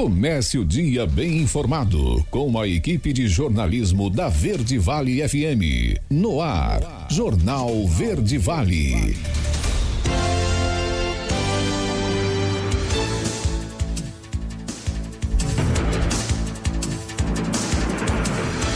Comece o dia bem informado com a equipe de jornalismo da Verde Vale FM. No ar, Jornal Verde Vale.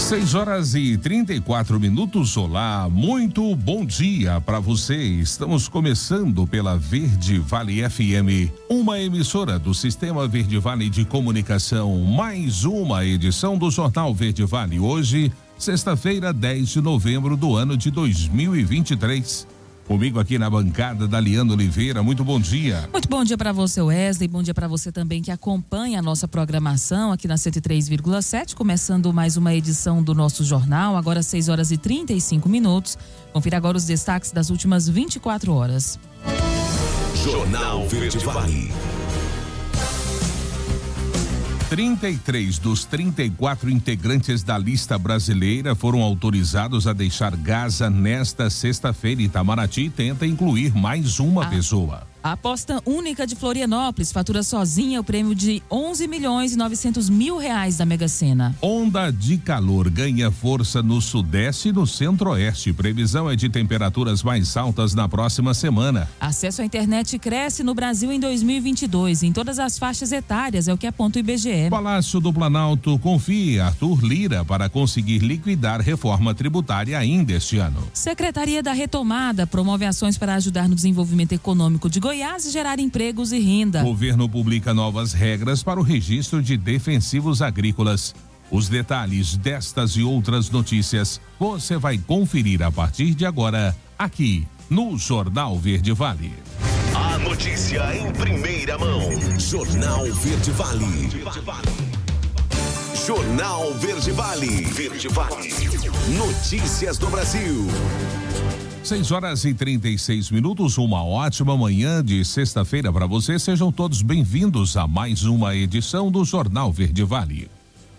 6h34. Olá, muito bom dia para você. Estamos começando pela Verde Vale FM, uma emissora do Sistema Verde Vale de Comunicação. Mais uma edição do Jornal Verde Vale. Hoje, sexta-feira, 10 de novembro do ano de 2023. Comigo aqui na bancada, Daliana Oliveira. Muito bom dia. Muito bom dia para você, Wesley. Bom dia para você também que acompanha a nossa programação aqui na 103,7, começando mais uma edição do nosso jornal, agora 6h35. Confira agora os destaques das últimas 24 horas. Jornal Verde Vale. 33 dos 34 integrantes da lista brasileira foram autorizados a deixar Gaza nesta sexta-feira. Itamaraty tenta incluir mais uma pessoa. A aposta única de Florianópolis fatura sozinha o prêmio de R$11.900.000 da Mega Sena. Onda de calor ganha força no sudeste e no centro-oeste. Previsão é de temperaturas mais altas na próxima semana. Acesso à internet cresce no Brasil em 2022, em todas as faixas etárias, é o que aponta o IBGE. Palácio do Planalto confia Arthur Lira para conseguir liquidar reforma tributária ainda este ano. Secretaria da Retomada promove ações para ajudar no desenvolvimento econômico de Goiás e gerar empregos e renda. Governo publica novas regras para o registro de defensivos agrícolas. Os detalhes destas e outras notícias você vai conferir a partir de agora, aqui no Jornal Verde Vale. A notícia em primeira mão. Jornal Verde Vale. Jornal Verde Vale. Verde Vale. Notícias do Brasil. 6h36. Uma ótima manhã de sexta-feira para você. Sejam todos bem-vindos a mais uma edição do Jornal Verde Vale.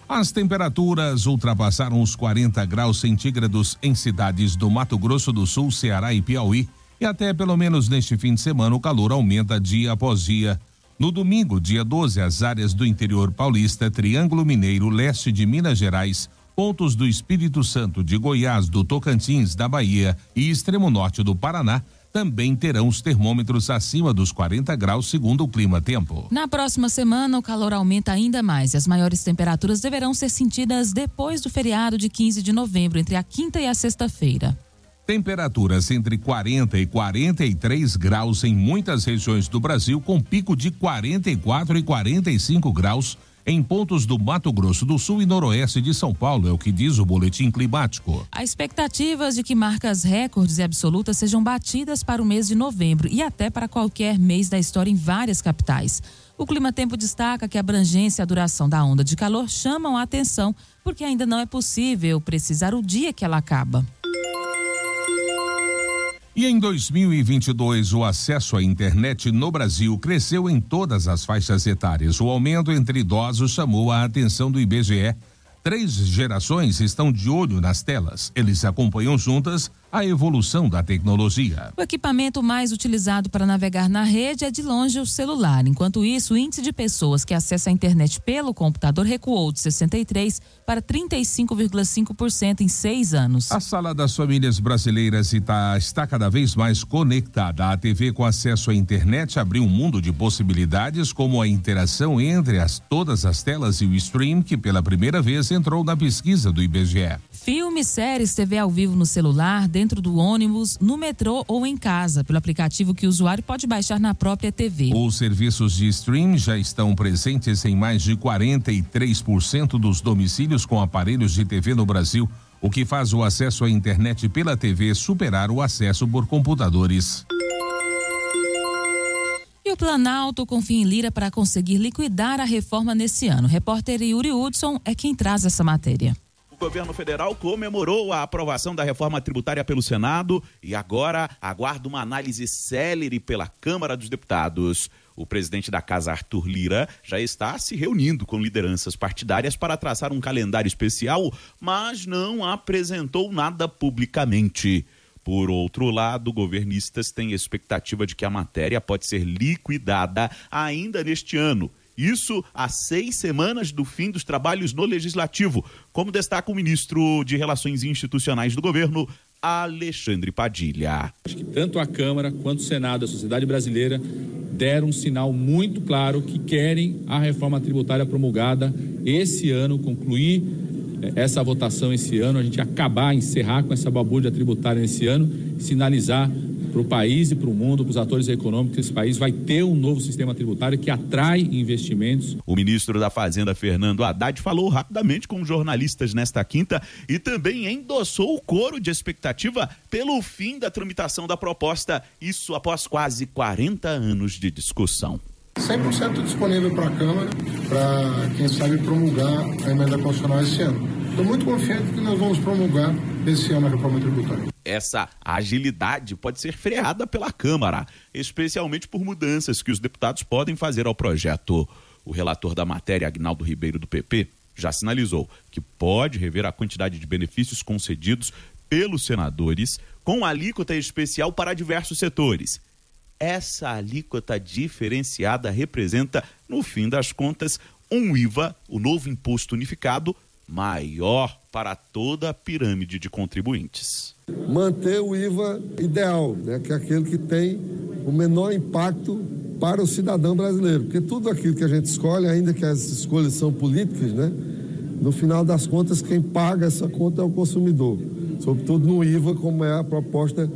As temperaturas ultrapassaram os 40 graus centígrados em cidades do Mato Grosso do Sul, Ceará e Piauí. E até pelo menos neste fim de semana o calor aumenta dia após dia. No domingo, dia 12, as áreas do interior paulista, Triângulo Mineiro, leste de Minas Gerais, pontos do Espírito Santo, de Goiás, do Tocantins, da Bahia e extremo norte do Paraná também terão os termômetros acima dos 40 graus, segundo o Clima Tempo. Na próxima semana, o calor aumenta ainda mais e as maiores temperaturas deverão ser sentidas depois do feriado de 15 de novembro, entre a quinta e a sexta-feira. Temperaturas entre 40 e 43 graus em muitas regiões do Brasil, com pico de 44 e 45 graus em pontos do Mato Grosso do Sul e noroeste de São Paulo, é o que diz o boletim climático. Há expectativas de que marcas recordes e absolutas sejam batidas para o mês de novembro e até para qualquer mês da história em várias capitais. O Clima Tempo destaca que a abrangência e a duração da onda de calor chamam a atenção, porque ainda não é possível precisar o dia que ela acaba. E em 2022, o acesso à internet no Brasil cresceu em todas as faixas etárias. O aumento entre idosos chamou a atenção do IBGE. 3 gerações estão de olho nas telas. Eles acompanham juntas a evolução da tecnologia. O equipamento mais utilizado para navegar na rede é de longe o celular. Enquanto isso, o índice de pessoas que acessam a internet pelo computador recuou de 63% para 35,5% em 6 anos. A sala das famílias brasileiras está cada vez mais conectada. A TV com acesso à internet abriu um mundo de possibilidades, como a interação entre todas as telas e o stream, que pela primeira vez entrou na pesquisa do IBGE. Filmes, séries, TV ao vivo no celular, dentro do ônibus, no metrô ou em casa, pelo aplicativo que o usuário pode baixar na própria TV. Os serviços de stream já estão presentes em mais de 43% dos domicílios com aparelhos de TV no Brasil, o que faz o acesso à internet pela TV superar o acesso por computadores. E o Planalto confia em Lira para conseguir liquidar a reforma nesse ano. Repórter Yuri Hudson é quem traz essa matéria. O governo federal comemorou a aprovação da reforma tributária pelo Senado e agora aguarda uma análise célere pela Câmara dos Deputados. O presidente da Casa, Arthur Lira, já está se reunindo com lideranças partidárias para traçar um calendário especial, mas não apresentou nada publicamente. Por outro lado, governistas têm expectativa de que a matéria pode ser liquidada ainda neste ano Isso há 6 semanas do fim dos trabalhos no Legislativo, como destaca o ministro de Relações Institucionais do governo, Alexandre Padilha. Acho que tanto a Câmara quanto o Senado, a sociedade brasileira, deram um sinal muito claro que querem a reforma tributária promulgada esse ano, concluir essa votação esse ano, a gente encerrar com essa babulha tributária nesse ano, sinalizar para o país e para o mundo, para os atores econômicos, que esse país vai ter um novo sistema tributário que atrai investimentos. O ministro da Fazenda, Fernando Haddad, falou rapidamente com jornalistas nesta quinta e também endossou o coro de expectativa pelo fim da tramitação da proposta, isso após quase 40 anos de discussão. 100% disponível para a Câmara, para, quem sabe, promulgar a emenda constitucional esse ano. Estou muito confiante que nós vamos promulgar esse ano a reforma tributária. Essa agilidade pode ser freada pela Câmara, especialmente por mudanças que os deputados podem fazer ao projeto. O relator da matéria, Agnaldo Ribeiro, do PP, já sinalizou que pode rever a quantidade de benefícios concedidos pelos senadores com alíquota especial para diversos setores. Essa alíquota diferenciada representa, no fim das contas, um IVA, o novo imposto unificado, maior para toda a pirâmide de contribuintes. Manter o IVA ideal, né, que é aquele que tem o menor impacto para o cidadão brasileiro, porque tudo aquilo que a gente escolhe, ainda que as escolhas são políticas, né, no final das contas quem paga essa conta é o consumidor, sobretudo no IVA, como é a proposta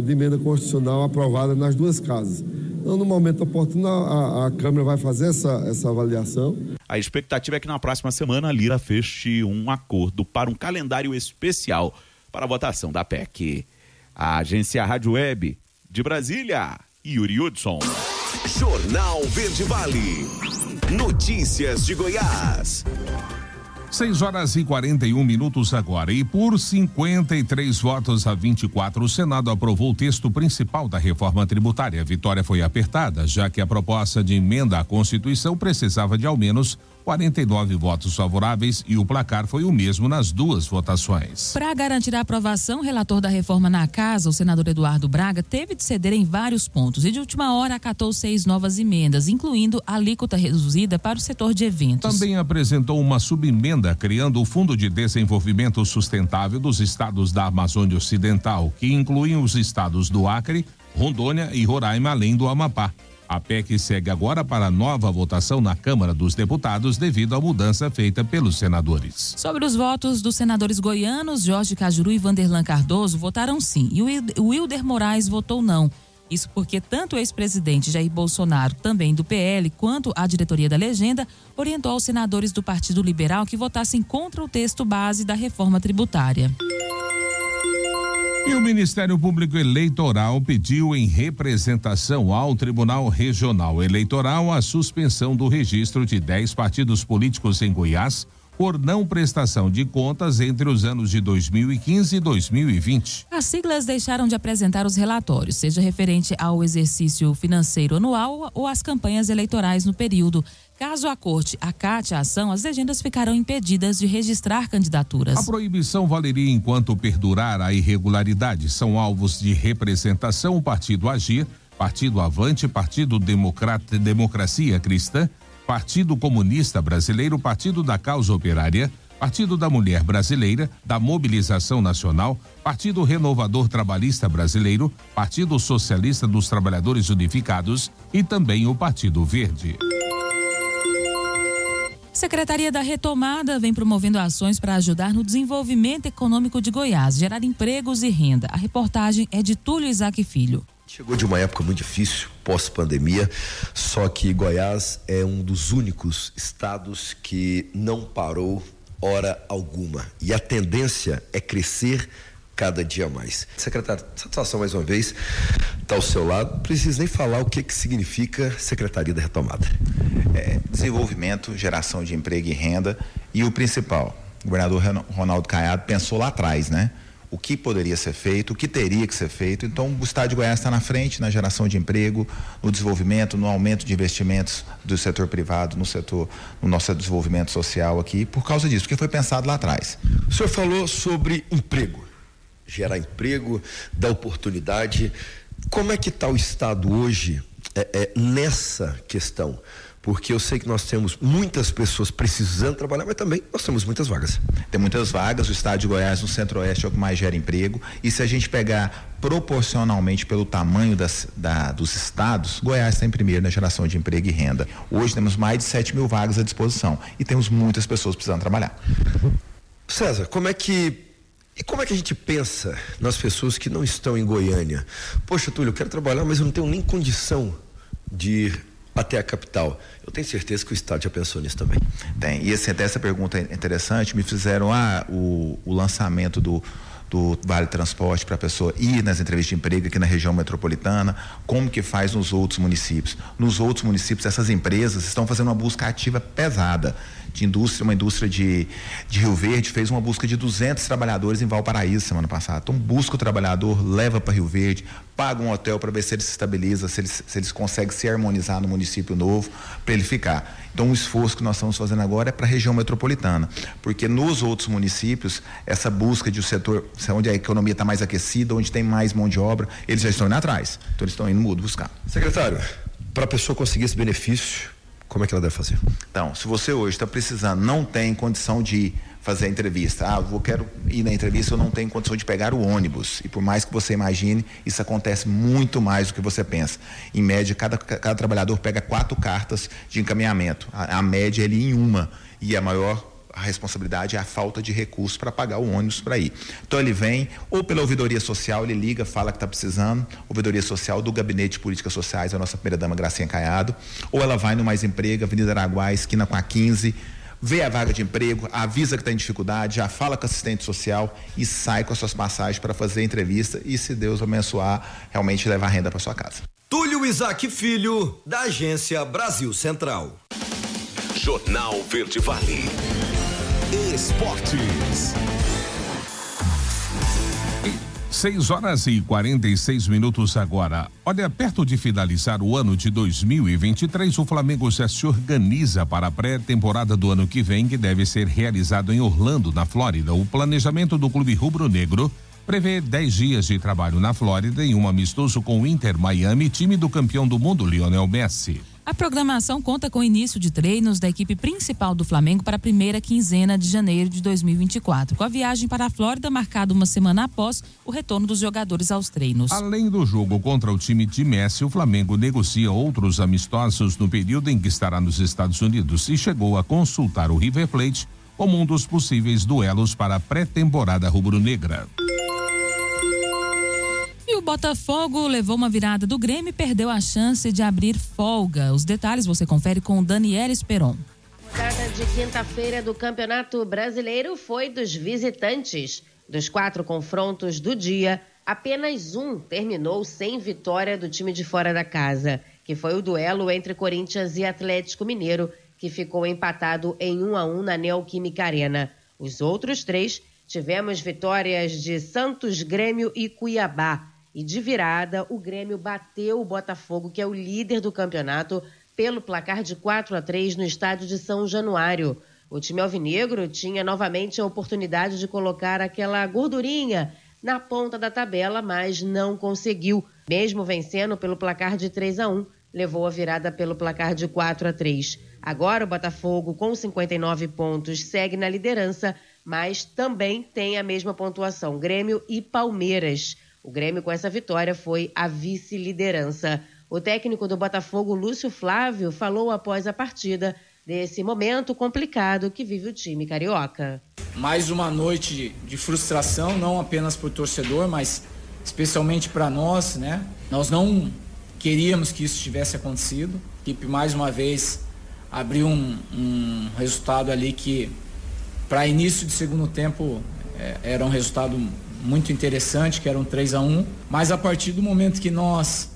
de emenda constitucional aprovada nas duas casas. Então, no momento oportuno, a Câmara vai fazer essa avaliação. A expectativa é que na próxima semana a Lira feche um acordo para um calendário especial para a votação da PEC. A agência Rádio Web de Brasília, Yuri Hudson. Jornal Verde Vale. Notícias de Goiás. 6h41 agora. E por 53 votos a 24, o Senado aprovou o texto principal da reforma tributária. A vitória foi apertada, já que a proposta de emenda à Constituição precisava de ao menos 49 votos favoráveis e o placar foi o mesmo nas duas votações. Para garantir a aprovação, o relator da reforma na casa, o senador Eduardo Braga, teve de ceder em vários pontos e de última hora acatou 6 novas emendas, incluindo a alíquota reduzida para o setor de eventos. Também apresentou uma subemenda criando o Fundo de Desenvolvimento Sustentável dos Estados da Amazônia Ocidental, que incluem os estados do Acre, Rondônia e Roraima, além do Amapá. A PEC segue agora para nova votação na Câmara dos Deputados devido à mudança feita pelos senadores. Sobre os votos dos senadores goianos, Jorge Cajuru e Vanderlan Cardoso votaram sim e o Wilder Moraes votou não. Isso porque tanto o ex-presidente Jair Bolsonaro, também do PL, quanto a diretoria da legenda, orientou aos senadores do Partido Liberal que votassem contra o texto base da reforma tributária. E o Ministério Público Eleitoral pediu em representação ao Tribunal Regional Eleitoral a suspensão do registro de 10 partidos políticos em Goiás por não prestação de contas entre os anos de 2015 e 2020. As siglas deixaram de apresentar os relatórios, seja referente ao exercício financeiro anual ou às campanhas eleitorais no período. Caso a corte acate a ação, as legendas ficarão impedidas de registrar candidaturas. A proibição valeria enquanto perdurar a irregularidade. São alvos de representação o Partido Agir, Partido Avante, Partido Democracia Cristã, Partido Comunista Brasileiro, Partido da Causa Operária, Partido da Mulher Brasileira, da Mobilização Nacional, Partido Renovador Trabalhista Brasileiro, Partido Socialista dos Trabalhadores Unificados e também o Partido Verde. Secretaria da Retomada vem promovendo ações para ajudar no desenvolvimento econômico de Goiás, gerar empregos e renda. A reportagem é de Túlio Isaac Filho. Chegou de uma época muito difícil, pós-pandemia, só que Goiás é um dos únicos estados que não parou hora alguma. E a tendência é crescer cada dia mais. Secretário, satisfação mais uma vez, está ao seu lado. Não preciso nem falar o que significa Secretaria da Retomada. Desenvolvimento, geração de emprego e renda e o principal, o governador Ronaldo Caiado pensou lá atrás, né? O que poderia ser feito, o que teria que ser feito. Então, o estado de Goiás está na frente na geração de emprego, no desenvolvimento, no aumento de investimentos do setor privado, no nosso desenvolvimento social aqui, por causa disso, porque foi pensado lá atrás. O senhor falou sobre emprego, gerar emprego, dar oportunidade. Como é que está o estado hoje nessa questão? porque eu sei que nós temos muitas pessoas precisando trabalhar, mas também nós temos muitas vagas. Tem muitas vagas, o estado de Goiás no Centro-Oeste é o que mais gera emprego, e se a gente pegar proporcionalmente pelo tamanho dos estados, Goiás está em primeiro na geração de emprego e renda. Hoje temos mais de 7 mil vagas à disposição e temos muitas pessoas precisando trabalhar. César, como é que a gente pensa nas pessoas que não estão em Goiânia? Poxa, Túlio, eu quero trabalhar, mas eu não tenho nem condição de ir até a capital. Eu tenho certeza que o Estado já pensou nisso também. Tem, e até essa pergunta é interessante, me fizeram o lançamento do Vale Transporte para a pessoa ir nas entrevistas de emprego aqui na região metropolitana, como que faz nos outros municípios. Nos outros municípios, essas empresas estão fazendo uma busca ativa pesada de indústria, uma indústria de Rio Verde fez uma busca de 200 trabalhadores em Valparaíso semana passada. Então busca o trabalhador, leva para Rio Verde, paga um hotel para ver se ele se estabiliza, se eles conseguem se harmonizar no município novo para ele ficar. Então o esforço que nós estamos fazendo agora é para a região metropolitana, porque nos outros municípios essa busca de um setor onde a economia está mais aquecida, onde tem mais mão de obra, eles já estão indo atrás, então eles estão indo mudo buscar. Secretário, para a pessoa conseguir esse benefício, como é que ela deve fazer? Então, se você hoje está precisando, não tem condição de fazer a entrevista, quero ir na entrevista, eu não tenho condição de pegar o ônibus, e por mais que você imagine, isso acontece muito mais do que você pensa. Em média, cada trabalhador pega 4 cartas de encaminhamento, a média é ele em uma, e a responsabilidade é a falta de recursos para pagar o ônibus para ir. Então ele vem, ou pela ouvidoria social, ele liga, fala que está precisando, ouvidoria social do Gabinete de Políticas Sociais, a nossa primeira-dama Gracinha Caiado, ou ela vai no Mais Emprego, Avenida Araguá, esquina com a 15, vê a vaga de emprego, avisa que está em dificuldade, já fala com o assistente social e sai com as suas passagens para fazer a entrevista e, se Deus abençoar, realmente levar renda para sua casa. Túlio Isaac Filho, da Agência Brasil Central. Jornal Verde Vale. Esportes. 6h46 agora. Olha, perto de finalizar o ano de 2023, o Flamengo já se organiza para a pré-temporada do ano que vem, que deve ser realizado em Orlando, na Flórida. O planejamento do clube rubro-negro prevê 10 dias de trabalho na Flórida em um amistoso com o Inter Miami, time do campeão do mundo, Lionel Messi. A programação conta com o início de treinos da equipe principal do Flamengo para a primeira quinzena de janeiro de 2024, com a viagem para a Flórida marcada uma semana após o retorno dos jogadores aos treinos. Além do jogo contra o time de Messi, o Flamengo negocia outros amistosos no período em que estará nos Estados Unidos e chegou a consultar o River Plate como um dos possíveis duelos para a pré-temporada rubro-negra. E o Botafogo levou uma virada do Grêmio e perdeu a chance de abrir folga. Os detalhes você confere com Daniela Esperon. A rodada de quinta-feira do Campeonato Brasileiro foi dos visitantes. Dos 4 confrontos do dia, apenas um terminou sem vitória do time de fora da casa, que foi o duelo entre Corinthians e Atlético Mineiro, que ficou empatado em 1-1 na Neoquímica Arena. Os outros 3 tivemos vitórias de Santos, Grêmio e Cuiabá. E de virada, o Grêmio bateu o Botafogo, que é o líder do campeonato, pelo placar de 4-3 no estádio de São Januário. O time alvinegro tinha novamente a oportunidade de colocar aquela gordurinha na ponta da tabela, mas não conseguiu. Mesmo vencendo pelo placar de 3-1, levou a virada pelo placar de 4-3. Agora o Botafogo, com 59 pontos, segue na liderança, mas também tem a mesma pontuação, Grêmio e Palmeiras. O Grêmio, com essa vitória, foi a vice-liderança. O técnico do Botafogo, Lúcio Flávio, falou após a partida desse momento complicado que vive o time carioca. Mais uma noite de frustração, não apenas para o torcedor, mas especialmente para nós, né? Nós não queríamos que isso tivesse acontecido. A equipe, mais uma vez, abriu um resultado ali que, para início de segundo tempo, era um resultado muito interessante, que era um 3-1, mas a partir do momento que nós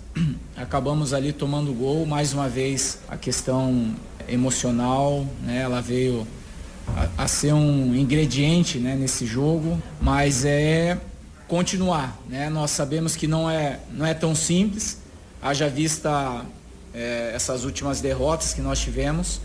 acabamos ali tomando o gol, mais uma vez a questão emocional, né, ela veio a ser um ingrediente, né, nesse jogo, mas é continuar, né? Nós sabemos que não é tão simples, haja vista essas últimas derrotas que nós tivemos.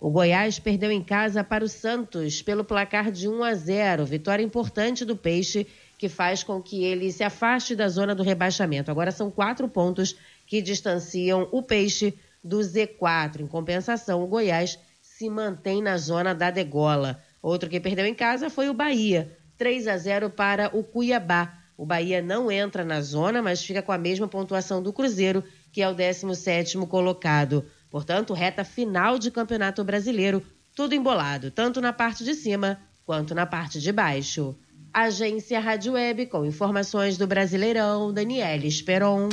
O Goiás perdeu em casa para o Santos pelo placar de 1-0, vitória importante do Peixe, que faz com que ele se afaste da zona do rebaixamento. Agora são 4 pontos que distanciam o Peixe do Z4. Em compensação, o Goiás se mantém na zona da degola. Outro que perdeu em casa foi o Bahia, 3-0 para o Cuiabá. O Bahia não entra na zona, mas fica com a mesma pontuação do Cruzeiro, que é o 17º colocado. Portanto, reta final de Campeonato Brasileiro, tudo embolado, tanto na parte de cima quanto na parte de baixo. Agência Rádio Web, com informações do Brasileirão, Daniela Esperon.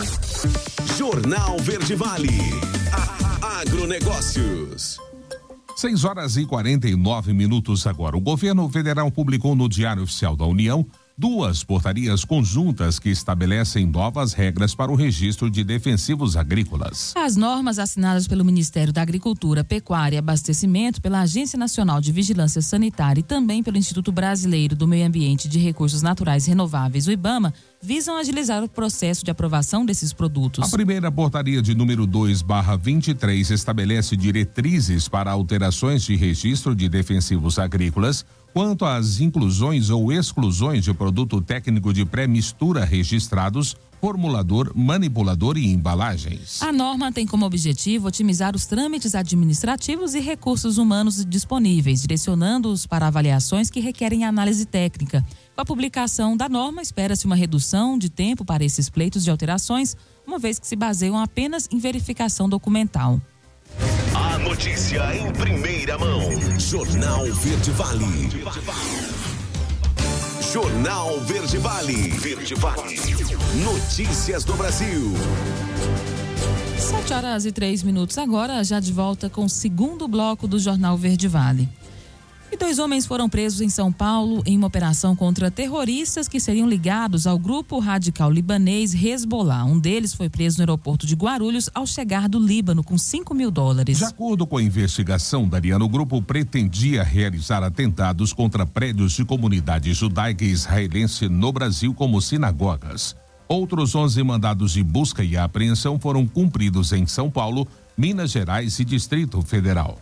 Jornal Verde Vale. Agronegócios. 6h49 agora. O governo federal publicou no Diário Oficial da União 2 portarias conjuntas que estabelecem novas regras para o registro de defensivos agrícolas. As normas assinadas pelo Ministério da Agricultura, Pecuária e Abastecimento, pela Agência Nacional de Vigilância Sanitária e também pelo Instituto Brasileiro do Meio Ambiente e de Recursos Naturais Renováveis, o IBAMA, visam agilizar o processo de aprovação desses produtos. A primeira portaria de número 2/23 estabelece diretrizes para alterações de registro de defensivos agrícolas quanto às inclusões ou exclusões de produto técnico de pré-mistura registrados, formulador, manipulador e embalagens. A norma tem como objetivo otimizar os trâmites administrativos e recursos humanos disponíveis, direcionando-os para avaliações que requerem análise técnica. Com a publicação da norma, espera-se uma redução de tempo para esses pleitos de alterações, uma vez que se baseiam apenas em verificação documental. A notícia em primeira mão. Jornal Verde Vale. Jornal Verde Vale. Verde Vale. Notícias do Brasil. 7h03 agora, já de volta com o segundo bloco do Jornal Verde Vale. E 2 homens foram presos em São Paulo em uma operação contra terroristas que seriam ligados ao grupo radical libanês Hezbollah. Um deles foi preso no aeroporto de Guarulhos ao chegar do Líbano com $5 mil. De acordo com a investigação, Dariana, o grupo pretendia realizar atentados contra prédios de comunidade judaica e israelense no Brasil, como sinagogas. Outros 11 mandados de busca e apreensão foram cumpridos em São Paulo, Minas Gerais e Distrito Federal.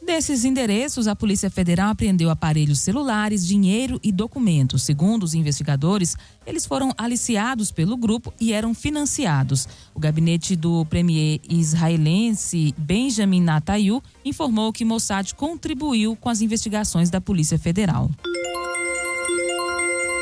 Desses endereços, a Polícia Federal apreendeu aparelhos celulares, dinheiro e documentos. Segundo os investigadores, eles foram aliciados pelo grupo e eram financiados. O gabinete do premier israelense Benjamin Netanyahu informou que Mossad contribuiu com as investigações da Polícia Federal.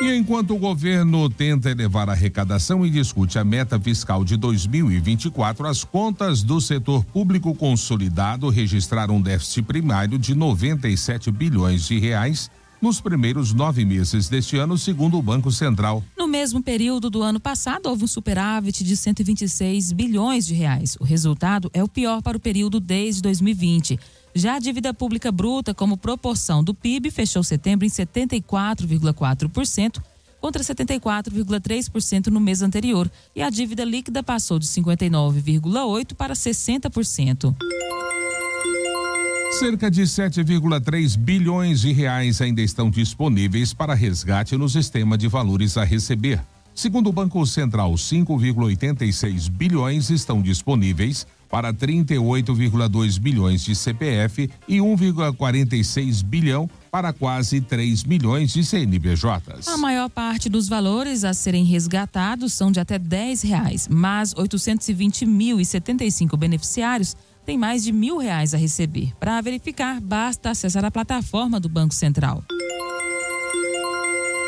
E enquanto o governo tenta elevar a arrecadação e discute a meta fiscal de 2024, as contas do setor público consolidado registraram um déficit primário de 97 bilhões de reais nos primeiros 9 meses deste ano, segundo o Banco Central. No mesmo período do ano passado, houve um superávit de 126 bilhões de reais. O resultado é o pior para o período desde 2020. Já a dívida pública bruta, como proporção do PIB, fechou setembro em 74,4%, contra 74,3% no mês anterior. E a dívida líquida passou de 59,8% para 60%. Cerca de 7,3 bilhões de reais ainda estão disponíveis para resgate no sistema de valores a receber. Segundo o Banco Central, 5,86 bilhões estão disponíveis para 38,2 bilhões de CPF e 1,46 bilhão para quase 3 milhões de CNPJs. A maior parte dos valores a serem resgatados são de até R$10, mas 820.075 beneficiários têm mais de R$1.000 a receber. Para verificar, basta acessar a plataforma do Banco Central.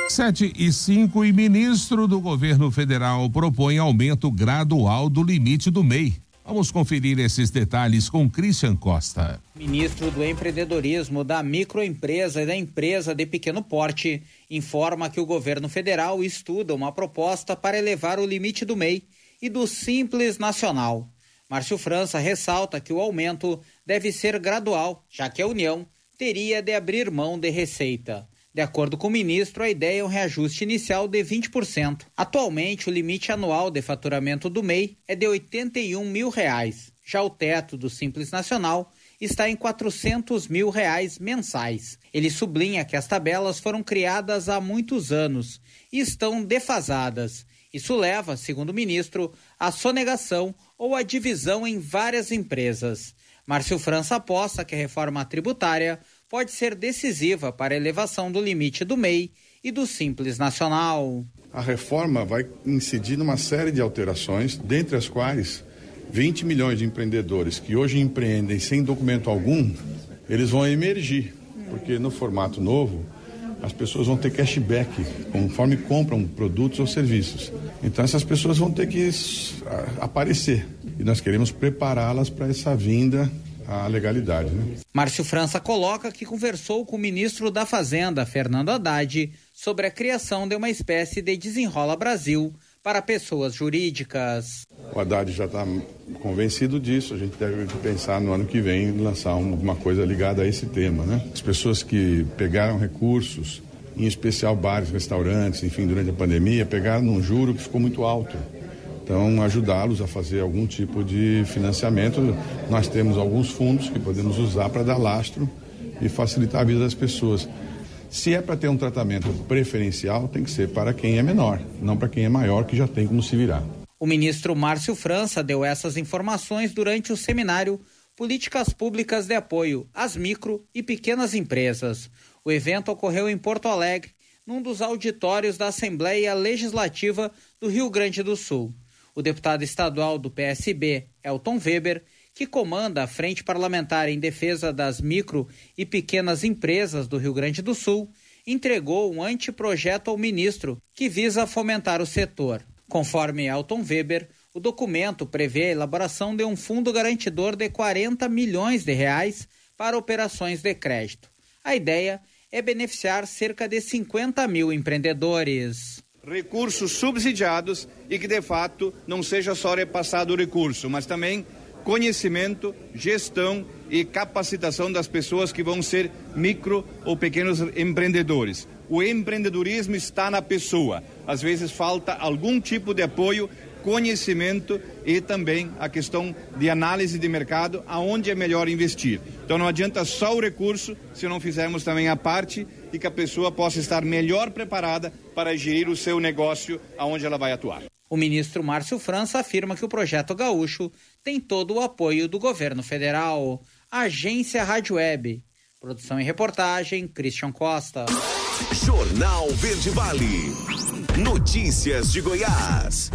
7h05, e ministro do governo federal propõe aumento gradual do limite do MEI. Vamos conferir esses detalhes com Christian Costa. Ministro do Empreendedorismo, da Microempresa e da Empresa de Pequeno Porte informa que o governo federal estuda uma proposta para elevar o limite do MEI e do Simples Nacional. Márcio França ressalta que o aumento deve ser gradual, já que a União teria de abrir mão de receita. De acordo com o ministro, a ideia é um reajuste inicial de 20%. Atualmente, o limite anual de faturamento do MEI é de R$81 mil. Já o teto do Simples Nacional está em R$400 mil mensais. Ele sublinha que as tabelas foram criadas há muitos anos e estão defasadas. Isso leva, segundo o ministro, à sonegação ou à divisão em várias empresas. Márcio França aposta que a reforma tributária pode ser decisiva para a elevação do limite do MEI e do Simples Nacional. A reforma vai incidir numa série de alterações, dentre as quais 20 milhões de empreendedores que hoje empreendem sem documento algum, eles vão emergir, porque no formato novo, as pessoas vão ter cashback conforme compram produtos ou serviços. Então essas pessoas vão ter que aparecer e nós queremos prepará-las para essa vinda à legalidade, né? Márcio França coloca que conversou com o ministro da Fazenda, Fernando Haddad, sobre a criação de uma espécie de Desenrola Brasil para pessoas jurídicas. O Haddad já está convencido disso, a gente deve pensar no ano que vem em lançar alguma coisa ligada a esse tema, né? As pessoas que pegaram recursos, em especial bares, restaurantes, enfim, durante a pandemia, pegaram num juro que ficou muito alto. Então, ajudá-los a fazer algum tipo de financiamento. Nós temos alguns fundos que podemos usar para dar lastro e facilitar a vida das pessoas. Se é para ter um tratamento preferencial, tem que ser para quem é menor, não para quem é maior, que já tem como se virar. O ministro Márcio França deu essas informações durante o seminário Políticas Públicas de Apoio às Micro e Pequenas Empresas. O evento ocorreu em Porto Alegre, num dos auditórios da Assembleia Legislativa do Rio Grande do Sul. O deputado estadual do PSB, Elton Weber, que comanda a Frente Parlamentar em Defesa das Micro e Pequenas Empresas do Rio Grande do Sul, entregou um anteprojeto ao ministro que visa fomentar o setor. Conforme Elton Weber, o documento prevê a elaboração de um fundo garantidor de 40 milhões de reais para operações de crédito. A ideia é beneficiar cerca de 50 mil empreendedores. Recursos subsidiados e que, de fato, não seja só repassado o recurso, mas também conhecimento, gestão e capacitação das pessoas que vão ser micro ou pequenos empreendedores. O empreendedorismo está na pessoa. Às vezes falta algum tipo de apoio, conhecimento e também a questão de análise de mercado, aonde é melhor investir. Então não adianta só o recurso se não fizermos também a parte e que a pessoa possa estar melhor preparada para gerir o seu negócio aonde ela vai atuar. O ministro Márcio França afirma que o projeto gaúcho tem todo o apoio do governo federal. Agência Rádio Web. Produção e reportagem, Christian Costa. Jornal Verde Vale. Notícias de Goiás.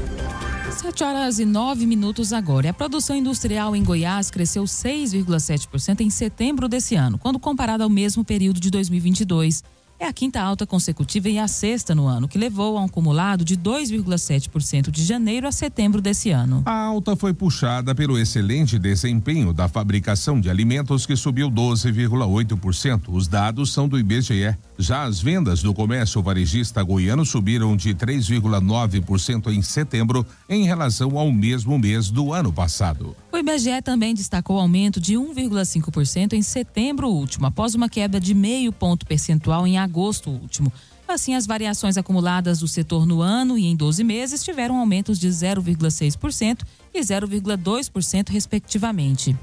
7h09 agora. A produção industrial em Goiás cresceu 6,7% em setembro desse ano, quando comparada ao mesmo período de 2022. É a quinta alta consecutiva e a sexta no ano, que levou a um acumulado de 2,7% de janeiro a setembro desse ano. A alta foi puxada pelo excelente desempenho da fabricação de alimentos, que subiu 12,8%. Os dados são do IBGE. Já as vendas do comércio varejista goiano subiram de 3,9% em setembro em relação ao mesmo mês do ano passado. O IBGE também destacou o aumento de 1,5% em setembro último, após uma queda de 0,5 ponto percentual em agosto último. Assim, as variações acumuladas do setor no ano e em 12 meses tiveram aumentos de 0,6% e 0,2%, respectivamente.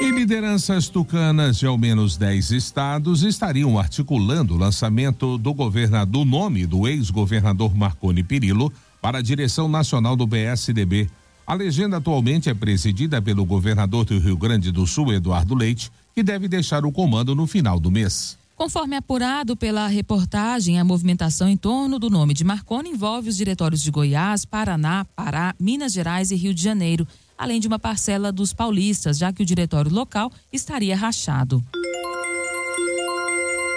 E lideranças tucanas de ao menos 10 estados estariam articulando o lançamento do nome do ex-governador Marconi Perillo para a direção nacional do PSDB. A legenda atualmente é presidida pelo governador do Rio Grande do Sul, Eduardo Leite, que deve deixar o comando no final do mês. Conforme apurado pela reportagem, a movimentação em torno do nome de Marconi envolve os diretórios de Goiás, Paraná, Pará, Minas Gerais e Rio de Janeiro, além de uma parcela dos paulistas, já que o diretório local estaria rachado.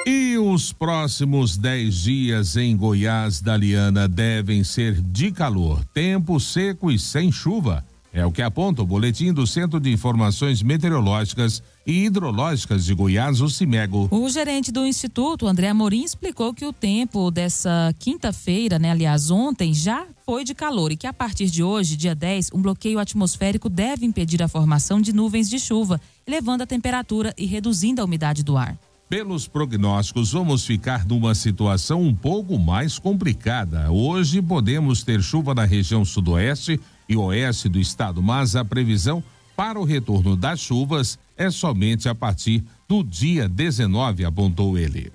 E os próximos 10 dias em Goiás, Daliana, devem ser de calor, tempo seco e sem chuva. É o que aponta o boletim do Centro de Informações Meteorológicas e Hidrológicas de Goiás, o CIMEGO. O gerente do Instituto, André Amorim, explicou que o tempo dessa quinta-feira, ontem, já foi de calor e que a partir de hoje, dia 10, um bloqueio atmosférico deve impedir a formação de nuvens de chuva, elevando a temperatura e reduzindo a umidade do ar. Pelos prognósticos, vamos ficar numa situação um pouco mais complicada. Hoje podemos ter chuva na região sudoeste e oeste do estado, mas a previsão para o retorno das chuvas é somente a partir do dia 19, apontou ele.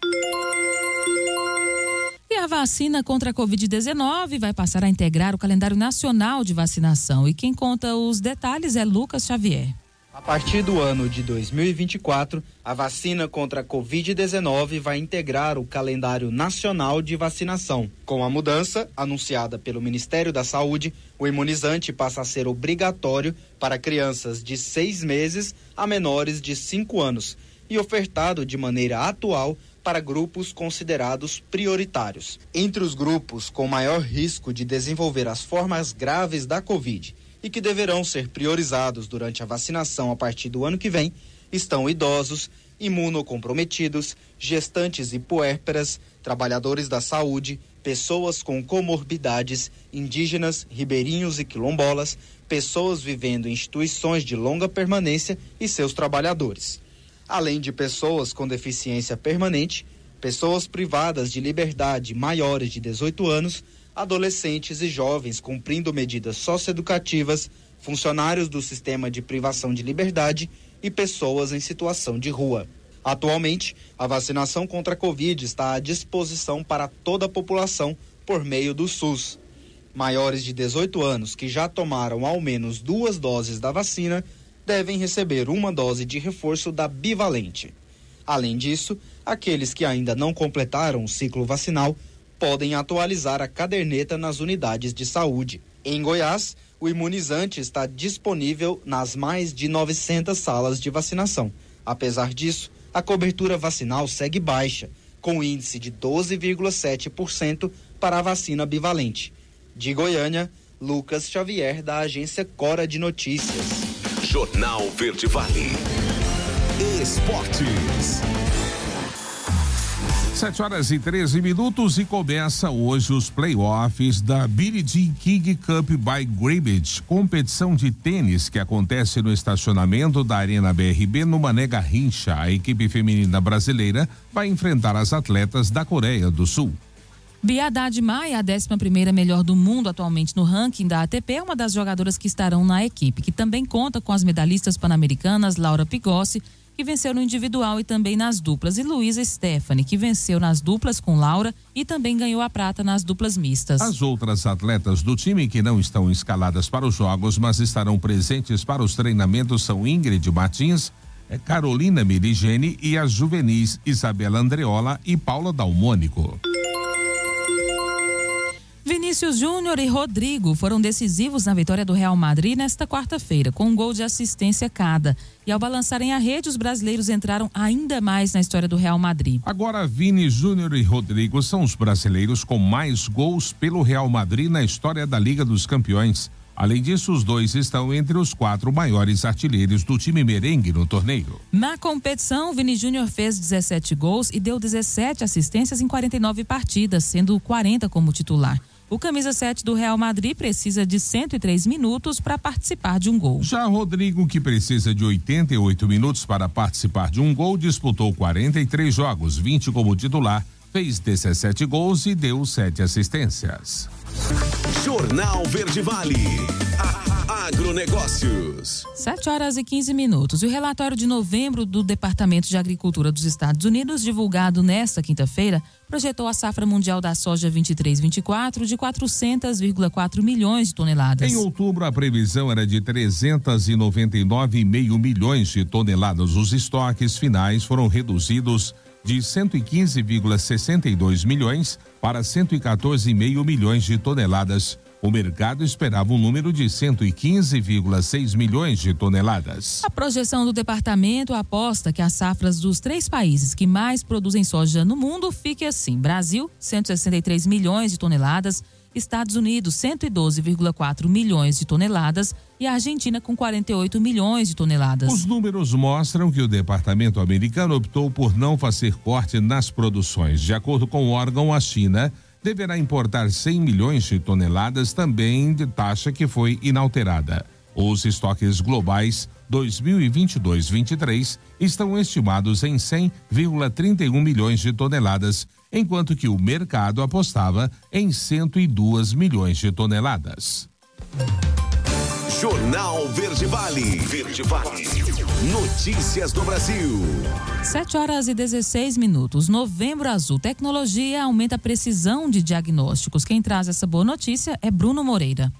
E a vacina contra a Covid-19 vai passar a integrar o calendário nacional de vacinação. E quem conta os detalhes é Lucas Xavier. A partir do ano de 2024, a vacina contra a Covid-19 vai integrar o calendário nacional de vacinação. Com a mudança, anunciada pelo Ministério da Saúde, o imunizante passa a ser obrigatório para crianças de 6 meses a menores de 5 anos e ofertado de maneira atual para grupos considerados prioritários. Entre os grupos com maior risco de desenvolver as formas graves da Covid e que deverão ser priorizados durante a vacinação a partir do ano que vem, estão idosos, imunocomprometidos, gestantes e puérperas, trabalhadores da saúde, pessoas com comorbidades, indígenas, ribeirinhos e quilombolas, pessoas vivendo em instituições de longa permanência e seus trabalhadores. Além de pessoas com deficiência permanente, pessoas privadas de liberdade maiores de 18 anos, adolescentes e jovens cumprindo medidas socioeducativas, funcionários do sistema de privação de liberdade e pessoas em situação de rua. Atualmente, a vacinação contra a Covid está à disposição para toda a população por meio do SUS. Maiores de 18 anos que já tomaram ao menos 2 doses da vacina devem receber 1 dose de reforço da bivalente. Além disso, aqueles que ainda não completaram o ciclo vacinal podem atualizar a caderneta nas unidades de saúde. Em Goiás, o imunizante está disponível nas mais de 900 salas de vacinação. Apesar disso, a cobertura vacinal segue baixa, com índice de 12,7% para a vacina bivalente. De Goiânia, Lucas Xavier, da agência Cora de Notícias. Jornal Verde Vale. Esportes. 7h13 e começa hoje os playoffs da Billie Jean King Cup by Greenwich, competição de tênis que acontece no estacionamento da Arena BRB no Mané Garrincha. A equipe feminina brasileira vai enfrentar as atletas da Coreia do Sul. Bia Haddad Maia, a 11ª melhor do mundo atualmente no ranking da ATP, é uma das jogadoras que estarão na equipe, que também conta com as medalhistas pan-americanas Laura Pigossi, que venceu no individual e também nas duplas, e Luísa Stephanie, que venceu nas duplas com Laura e também ganhou a prata nas duplas mistas. As outras atletas do time que não estão escaladas para os jogos, mas estarão presentes para os treinamentos são Ingrid Martins, Carolina Mirigene e as juvenis Isabela Andreola e Paula Dalmônico. Vinícius Júnior e Rodrigo foram decisivos na vitória do Real Madrid nesta quarta-feira, com um gol de assistência cada. E ao balançarem a rede, os brasileiros entraram ainda mais na história do Real Madrid. Agora, Vini Júnior e Rodrigo são os brasileiros com mais gols pelo Real Madrid na história da Liga dos Campeões. Além disso, os dois estão entre os 4 maiores artilheiros do time merengue no torneio. Na competição, Vini Júnior fez 17 gols e deu 17 assistências em 49 partidas, sendo 40 como titular. O camisa 7 do Real Madrid precisa de 103 minutos para participar de um gol. Já Rodrigo, que precisa de 88 minutos para participar de um gol, disputou 43 jogos, 20 como titular, fez 17 gols e deu 7 assistências. Jornal Verde Vale. Agronegócios. 7h15. E o relatório de novembro do Departamento de Agricultura dos Estados Unidos, divulgado nesta quinta-feira, projetou a safra mundial da soja 23-24 de 400,4 milhões de toneladas. Em outubro, a previsão era de 399,5 milhões de toneladas. Os estoques finais foram reduzidos de 115,62 milhões para 114,5 milhões de toneladas. O mercado esperava um número de 115,6 milhões de toneladas. A projeção do departamento aposta que as safras dos 3 países que mais produzem soja no mundo fiquem assim: Brasil, 163 milhões de toneladas, Estados Unidos, 112,4 milhões de toneladas e a Argentina com 48 milhões de toneladas. Os números mostram que o departamento americano optou por não fazer corte nas produções. De acordo com o órgão, a China deverá importar 100 milhões de toneladas, também de taxa que foi inalterada. Os estoques globais 2022-23 estão estimados em 100,31 milhões de toneladas, enquanto que o mercado apostava em 102 milhões de toneladas. Jornal Verde Vale. Verde Vale. Notícias do Brasil. 7h16. Novembro Azul Tecnologia aumenta a precisão de diagnósticos. Quem traz essa boa notícia é Bruno Moreira.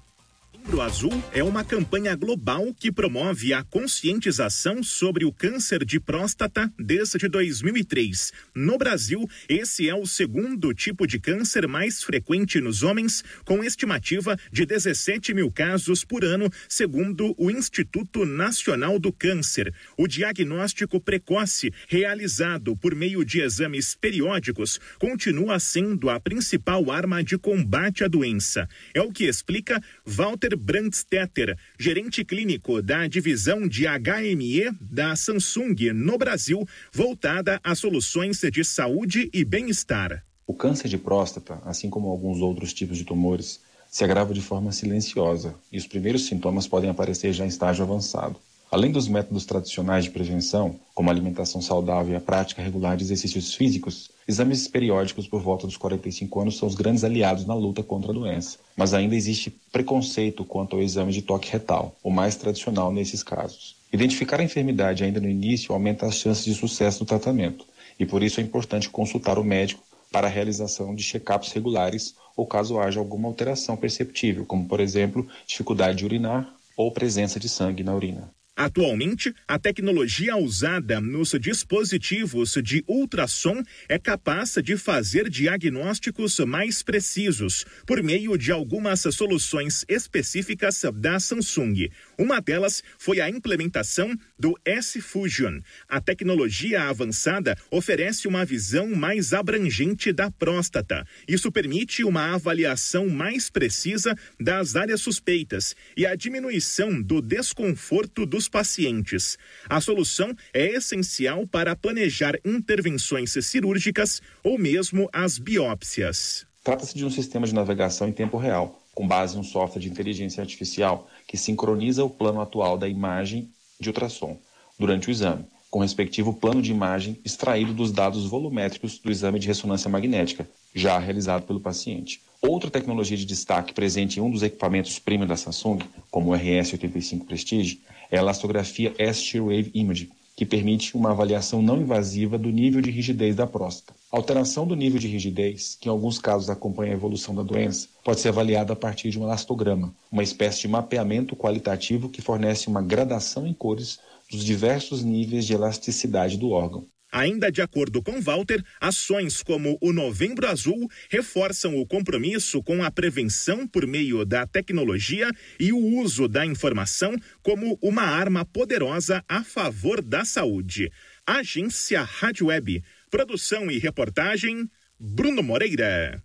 Novembro Azul é uma campanha global que promove a conscientização sobre o câncer de próstata desde 2003. No Brasil, esse é o segundo tipo de câncer mais frequente nos homens, com estimativa de 17 mil casos por ano, segundo o Instituto Nacional do Câncer. O diagnóstico precoce, realizado por meio de exames periódicos, continua sendo a principal arma de combate à doença. É o que explica Walter Brandstetter, gerente clínico da divisão de HME da Samsung no Brasil, voltada a soluções de saúde e bem-estar. O câncer de próstata, assim como alguns outros tipos de tumores, se agrava de forma silenciosa e os primeiros sintomas podem aparecer já em estágio avançado. Além dos métodos tradicionais de prevenção, como a alimentação saudável e a prática regular de exercícios físicos, exames periódicos por volta dos 45 anos são os grandes aliados na luta contra a doença. Mas ainda existe preconceito quanto ao exame de toque retal, o mais tradicional nesses casos. Identificar a enfermidade ainda no início aumenta as chances de sucesso no tratamento, e por isso é importante consultar o médico para a realização de check-ups regulares ou caso haja alguma alteração perceptível, como, por exemplo, dificuldade de urinar ou presença de sangue na urina. Atualmente, a tecnologia usada nos dispositivos de ultrassom é capaz de fazer diagnósticos mais precisos por meio de algumas soluções específicas da Samsung. Uma delas foi a implementação do S-Fusion. A tecnologia avançada oferece uma visão mais abrangente da próstata. Isso permite uma avaliação mais precisa das áreas suspeitas e a diminuição do desconforto dos pacientes. A solução é essencial para planejar intervenções cirúrgicas ou mesmo as biópsias. Trata-se de um sistema de navegação em tempo real, com base em um software de inteligência artificial que sincroniza o plano atual da imagem de ultrassom durante o exame, com o respectivo plano de imagem extraído dos dados volumétricos do exame de ressonância magnética, já realizado pelo paciente. Outra tecnologia de destaque presente em um dos equipamentos premium da Samsung, como o RS85 Prestige, é a elastografia S-Shearwave Image, que permite uma avaliação não invasiva do nível de rigidez da próstata. A alteração do nível de rigidez, que em alguns casos acompanha a evolução da doença, pode ser avaliada a partir de um elastograma, uma espécie de mapeamento qualitativo que fornece uma gradação em cores dos diversos níveis de elasticidade do órgão. Ainda de acordo com Walter, ações como o Novembro Azul reforçam o compromisso com a prevenção por meio da tecnologia e o uso da informação como uma arma poderosa a favor da saúde. Agência Rádio Web. Produção e reportagem, Bruno Moreira.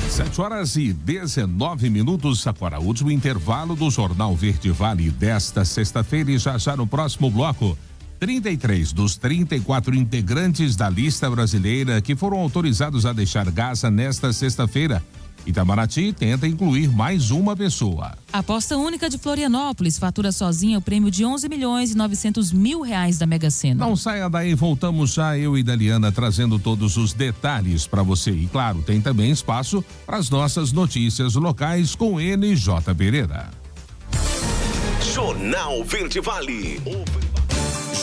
7h19. Agora, último intervalo do Jornal Verde Vale desta sexta-feira e já no próximo bloco. 33 dos 34 integrantes da lista brasileira que foram autorizados a deixar Gaza nesta sexta-feira. Itamaraty tenta incluir mais uma pessoa. A aposta única de Florianópolis fatura sozinha o prêmio de 11.900.000 reais da Mega Sena. Não saia daí, voltamos já, eu e Daliana trazendo todos os detalhes para você. E claro, tem também espaço para as nossas notícias locais com NJ Pereira. Jornal Verde Vale.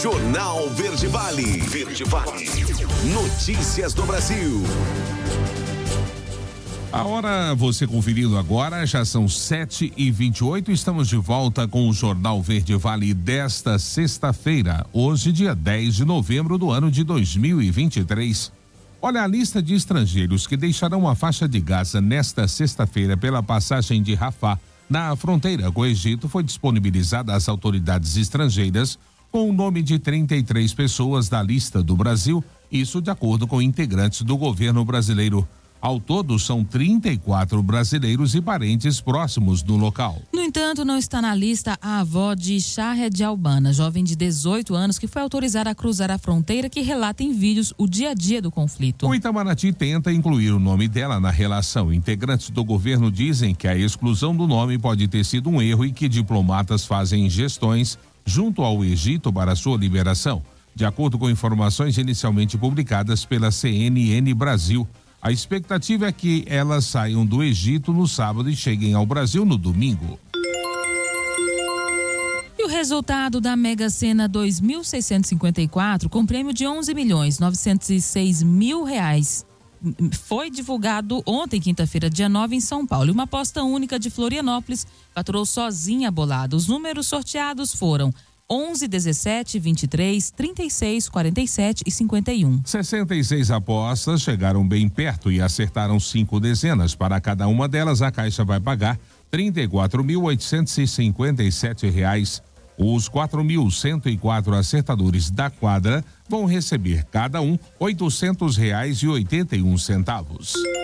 Jornal Verde Vale. Verde Vale. Notícias do Brasil. A hora você conferindo agora, já são 7h28. Estamos de volta com o Jornal Verde Vale desta sexta-feira, hoje, dia 10 de novembro do ano de 2023. Olha, a lista de estrangeiros que deixarão a faixa de Gaza nesta sexta-feira pela passagem de Rafah, na fronteira com o Egito, foi disponibilizada às autoridades estrangeiras com o nome de 33 pessoas da lista do Brasil, isso de acordo com integrantes do governo brasileiro. Ao todo, são 34 brasileiros e parentes próximos do local. No entanto, não está na lista a avó de Shahed Albana, jovem de 18 anos que foi autorizada a cruzar a fronteira, que relata em vídeos o dia a dia do conflito. O Itamaraty tenta incluir o nome dela na relação. Integrantes do governo dizem que a exclusão do nome pode ter sido um erro e que diplomatas fazem gestões junto ao Egito para sua liberação. De acordo com informações inicialmente publicadas pela CNN Brasil, a expectativa é que elas saiam do Egito no sábado e cheguem ao Brasil no domingo. E o resultado da Mega Sena 2.654, com prêmio de 11.906.000 reais, foi divulgado ontem, quinta-feira, dia 9, em São Paulo. E uma aposta única de Florianópolis faturou sozinha a bolada. Os números sorteados foram 11, 17, 23, 36, 47 e 51. 66 apostas chegaram bem perto e acertaram 5 dezenas. Para cada uma delas, a Caixa vai pagar R$ 34.857. Os 4.104 acertadores da quadra vão receber cada um R$ 800,81.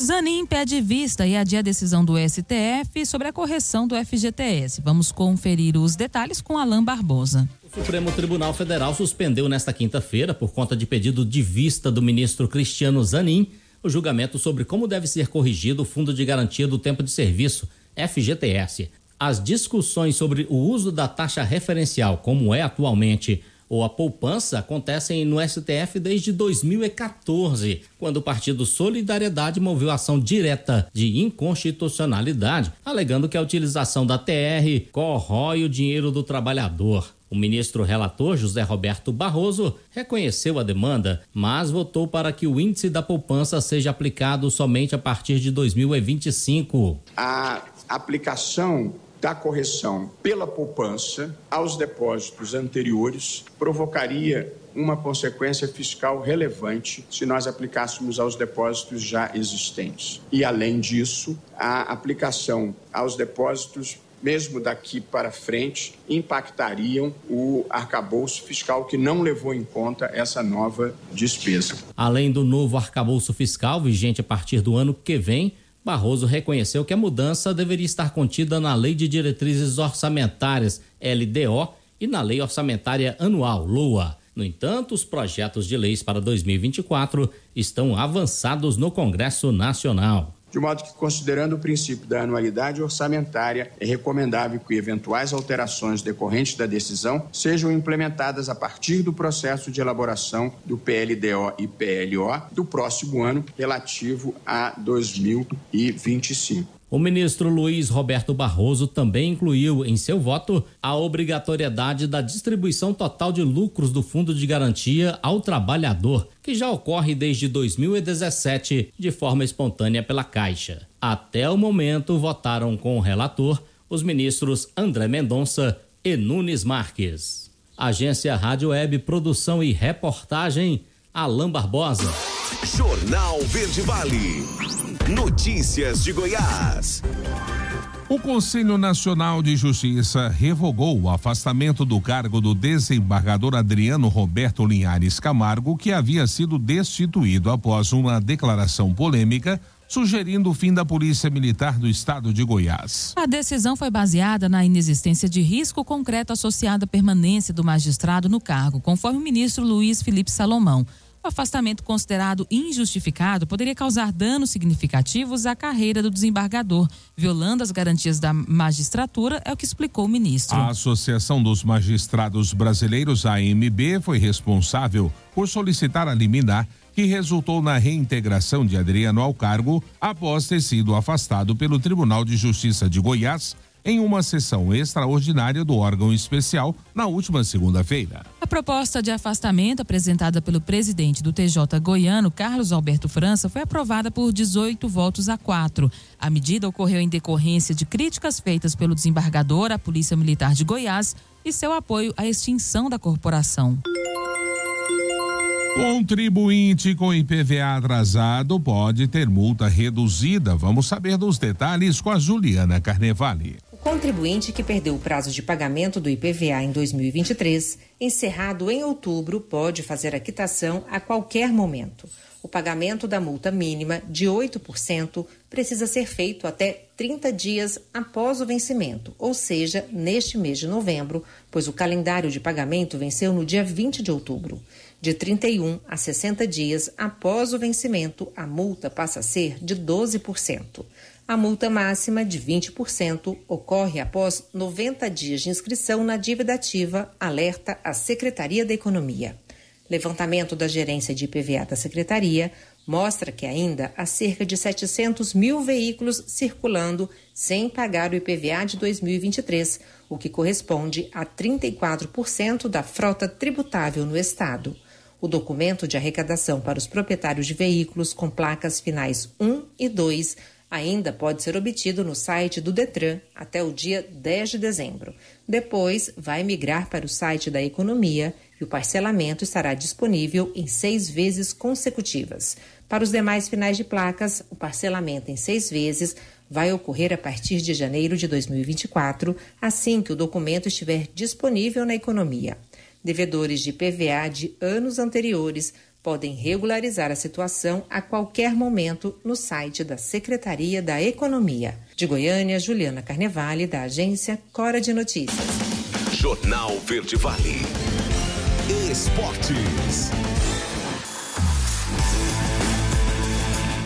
Zanin pede vista e adia a decisão do STF sobre a correção do FGTS. Vamos conferir os detalhes com Alain Barbosa. O Supremo Tribunal Federal suspendeu nesta quinta-feira, por conta de pedido de vista do ministro Cristiano Zanin, o julgamento sobre como deve ser corrigido o Fundo de Garantia do Tempo de Serviço, FGTS. As discussões sobre o uso da taxa referencial, como é atualmente, ou a poupança, acontecem no STF desde 2014, quando o Partido Solidariedade moveu ação direta de inconstitucionalidade, alegando que a utilização da TR corrói o dinheiro do trabalhador. O ministro relator, José Roberto Barroso, reconheceu a demanda, mas votou para que o índice da poupança seja aplicado somente a partir de 2025. A aplicação da correção pela poupança aos depósitos anteriores provocaria uma consequência fiscal relevante se nós aplicássemos aos depósitos já existentes. E, além disso, a aplicação aos depósitos, mesmo daqui para frente, impactariam o arcabouço fiscal, que não levou em conta essa nova despesa. Além do novo arcabouço fiscal, vigente a partir do ano que vem, Barroso reconheceu que a mudança deveria estar contida na Lei de Diretrizes Orçamentárias, LDO, e na Lei Orçamentária Anual, LOA. No entanto, os projetos de leis para 2024 estão avançados no Congresso Nacional. De modo que, considerando o princípio da anualidade orçamentária, é recomendável que eventuais alterações decorrentes da decisão sejam implementadas a partir do processo de elaboração do PLDO e PLO do próximo ano, relativo a 2025. O ministro Luiz Roberto Barroso também incluiu em seu voto a obrigatoriedade da distribuição total de lucros do Fundo de Garantia ao trabalhador, que já ocorre desde 2017 de forma espontânea pela Caixa. Até o momento, votaram com o relator os ministros André Mendonça e Nunes Marques. Agência Rádio Web, produção e reportagem, Alain Barbosa. Jornal Verde Vale. Notícias de Goiás. O Conselho Nacional de Justiça revogou o afastamento do cargo do desembargador Adriano Roberto Linhares Camargo, que havia sido destituído após uma declaração polêmica sugerindo o fim da Polícia Militar do Estado de Goiás. A decisão foi baseada na inexistência de risco concreto associado à permanência do magistrado no cargo, conforme o ministro Luiz Felipe Salomão. O afastamento considerado injustificado poderia causar danos significativos à carreira do desembargador, violando as garantias da magistratura, é o que explicou o ministro. A Associação dos Magistrados Brasileiros, AMB, foi responsável por solicitar a liminar que resultou na reintegração de Adriano ao cargo após ter sido afastado pelo Tribunal de Justiça de Goiás em uma sessão extraordinária do órgão especial na última segunda-feira. A proposta de afastamento apresentada pelo presidente do TJ goiano, Carlos Alberto França, foi aprovada por 18 votos a 4. A medida ocorreu em decorrência de críticas feitas pelo desembargador à Polícia Militar de Goiás e seu apoio à extinção da corporação. Contribuinte com IPVA atrasado pode ter multa reduzida. Vamos saber dos detalhes com a Juliana Carnevale. O contribuinte que perdeu o prazo de pagamento do IPVA em 2023, encerrado em outubro, pode fazer a quitação a qualquer momento. O pagamento da multa mínima de 8% precisa ser feito até 30 dias após o vencimento, ou seja, neste mês de novembro, pois o calendário de pagamento venceu no dia 20 de outubro. De 31 a 60 dias após o vencimento, a multa passa a ser de 12%. A multa máxima de 20% ocorre após 90 dias de inscrição na dívida ativa, alerta a Secretaria da Economia. Levantamento da gerência de IPVA da Secretaria mostra que ainda há cerca de 700 mil veículos circulando sem pagar o IPVA de 2023, o que corresponde a 34% da frota tributável no estado. O documento de arrecadação para os proprietários de veículos com placas finais 1 e 2 ainda pode ser obtido no site do Detran até o dia 10 de dezembro. Depois, vai migrar para o site da Economia e o parcelamento estará disponível em 6 vezes consecutivas. Para os demais finais de placas, o parcelamento em 6 vezes vai ocorrer a partir de janeiro de 2024, assim que o documento estiver disponível na Economia. Devedores de PVA de anos anteriores podem regularizar a situação a qualquer momento no site da Secretaria da Economia. De Goiânia, Juliana Carnevale, da agência Cora de Notícias. Jornal Verde Vale. Esportes.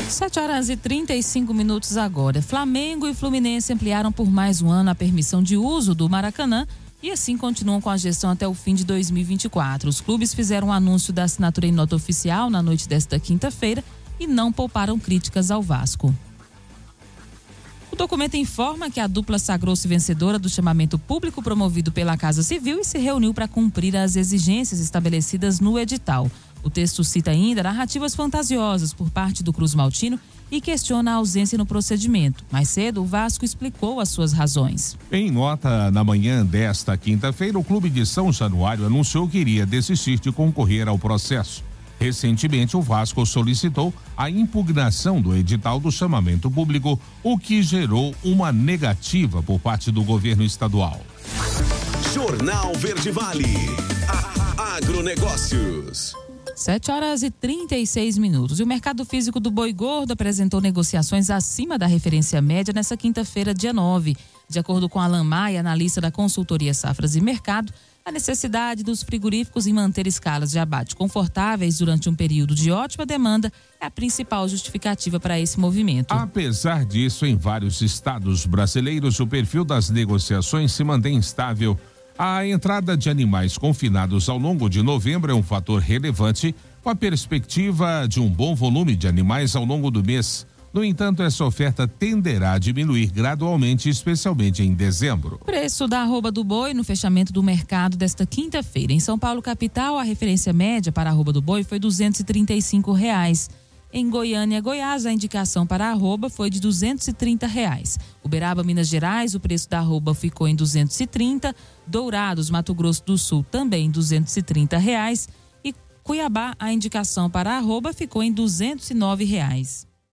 7h35 agora. Flamengo e Fluminense ampliaram por mais um ano a permissão de uso do Maracanã e assim continuam com a gestão até o fim de 2024. Os clubes fizeram um anúncio da assinatura em nota oficial na noite desta quinta-feira e não pouparam críticas ao Vasco. O documento informa que a dupla sagrou-se vencedora do chamamento público promovido pela Casa Civil e se reuniu para cumprir as exigências estabelecidas no edital. O texto cita ainda narrativas fantasiosas por parte do Cruz Maltino e questiona a ausência no procedimento. Mais cedo, o Vasco explicou as suas razões. Em nota, na manhã desta quinta-feira, o Clube de São Januário anunciou que iria desistir de concorrer ao processo. Recentemente, o Vasco solicitou a impugnação do edital do chamamento público, o que gerou uma negativa por parte do governo estadual. Jornal Verde Vale. Agronegócios. 7h36. E o mercado físico do boi gordo apresentou negociações acima da referência média nesta quinta-feira, dia 9. De acordo com Alan Maia, analista da consultoria Safras e Mercado, a necessidade dos frigoríficos em manter escalas de abate confortáveis durante um período de ótima demanda é a principal justificativa para esse movimento. Apesar disso, em vários estados brasileiros, o perfil das negociações se mantém estável. A entrada de animais confinados ao longo de novembro é um fator relevante, com a perspectiva de um bom volume de animais ao longo do mês. No entanto, essa oferta tenderá a diminuir gradualmente, especialmente em dezembro. Preço da arroba do boi no fechamento do mercado desta quinta-feira. Em São Paulo, capital, a referência média para a arroba do boi foi R$ 235. Em Goiânia, Goiás, a indicação para a arroba foi de R$ 230. Uberaba, Minas Gerais, o preço da arroba ficou em R$ 230. Dourados, Mato Grosso do Sul, também R$ 230. E Cuiabá, a indicação para a arroba ficou em R$ 209.